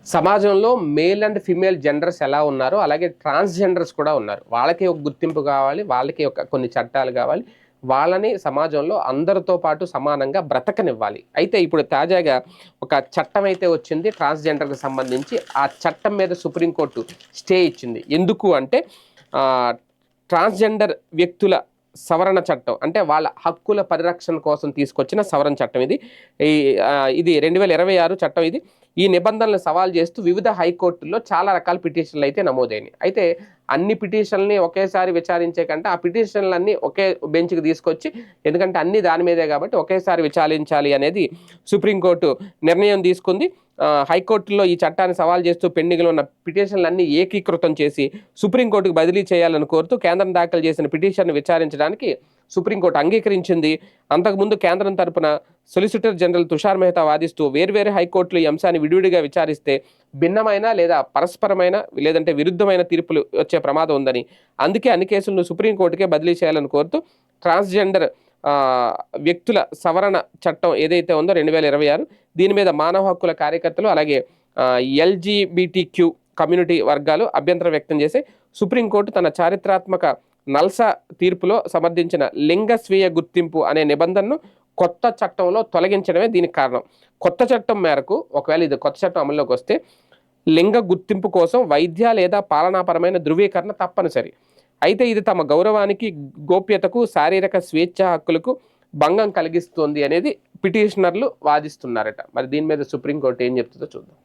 సమాజంలో male and female genders ఎలా ఉన్నారో అలాగే ట్రాన్స్‌జెండర్స్ కూడా ఉన్నారు. వాళ్ళకి ఒక గుర్తింపు కావాలి. వాళ్ళకి కొన్ని చట్టాలు కావాలి. వాళ్ళని సమాజంలో అందరితో పాటు సమానంగా బ్రతకనివ్వాలి. అయితే ఇప్పుడు తాజాగా ఒక చట్టం అయితే వచ్చింది ట్రాన్స్‌జెండర్‌కి సంబంధించి. ఆ చట్టం మీద సుప్రీం కోర్టు స్టే ఇచ్చింది. ఎందుకు అంటే ఆహ్, ట్రాన్స్‌జెండర్ వ్యక్తుల సవరణ చట్టం అంటే వాళ్ళ హక్కుల పరిరక్షణ కోసం తీసుకొచ్చిన సవరణ చట్టం ఇది. ఈ ఇది 2026 చట్టం ఇది. ఈ నిబంధనలను సవాల్ చేస్తూ వివిధ హైకోర్టుల్లో చాలా రకాల పిటిషన్లు అయితే నమోదైనాయి. అయితే అన్ని పిటిషన్‌లని ఒకేసారి విచారించే కంటే ఆ పిటిషన్‌లన్నీ ఒకే బెంచ్‌కి తీసుకొచ్చి, ఎందుకంటే అన్నీ దాని మీదే కాబట్టి ఒకేసారి విచారించాలి అనేది సుప్రీంకోర్టు నిర్ణయం తీసుకుంది. హైకోర్టులో ఈ చట్టాన్ని సవాల్ చేస్తూ పెండింగ్‌లో ఉన్న పిటిషన్‌లన్నీ ఏకీకృతం చేసి సుప్రీంకోర్టుకు బదిలీ చేయాలని కోరుతూ కేంద్రం దాఖలు చేసిన పిటిషన్‌ను విచారించడానికి సుప్రీంకోర్టు అంగీకరించింది. అంతకుముందు కేంద్రం తరపున సొలిసిటర్ జనరల్ తుషార్ మెహతా వాదిస్తూ వేర్వేరు హైకోర్టులు ఈ అంశాన్ని విడివిడిగా విచారిస్తే భిన్నమైన లేదా పరస్పరమైన లేదంటే విరుద్ధమైన తీర్పులు వచ్చే ప్రమాదం ఉందని, అందుకే అన్ని కేసులను సుప్రీంకోర్టుకే బదిలీ చేయాలని కోరుతూ ట్రాన్స్‌జెండర్ వ్యక్తుల సవరణ చట్టం ఏదైతే ఉందో 2026 దీని మీద మానవ హక్కుల కార్యకర్తలు అలాగే ఎల్‌జీబీటీక్యూ కమ్యూనిటీ వర్గాలు అభ్యంతరం వ్యక్తం చేసి సుప్రీంకోర్టు తన చారిత్రాత్మక నల్సా తీర్పులో సమర్థించిన లింగ స్వీయ గుర్తింపు అనే నిబంధనను కొత్త చట్టంలో తొలగించడమే దీనికి కారణం. కొత్త చట్టం మేరకు ఒకవేళ ఇది కొత్త చట్టం అమల్లోకి వస్తే లింగ గుర్తింపు కోసం వైద్య లేదా పాలనాపరమైన ధృవీకరణ తప్పనిసరి. అయితే ఇది తమ గౌరవానికి, గోప్యతకు, శారీరక స్వేచ్ఛ హక్కులకు భంగం కలిగిస్తుంది అనేది పిటిషనర్లు వాదిస్తున్నారట. మరి దీని మీద సుప్రీంకోర్టు ఏం చెప్తుందో చూద్దాం.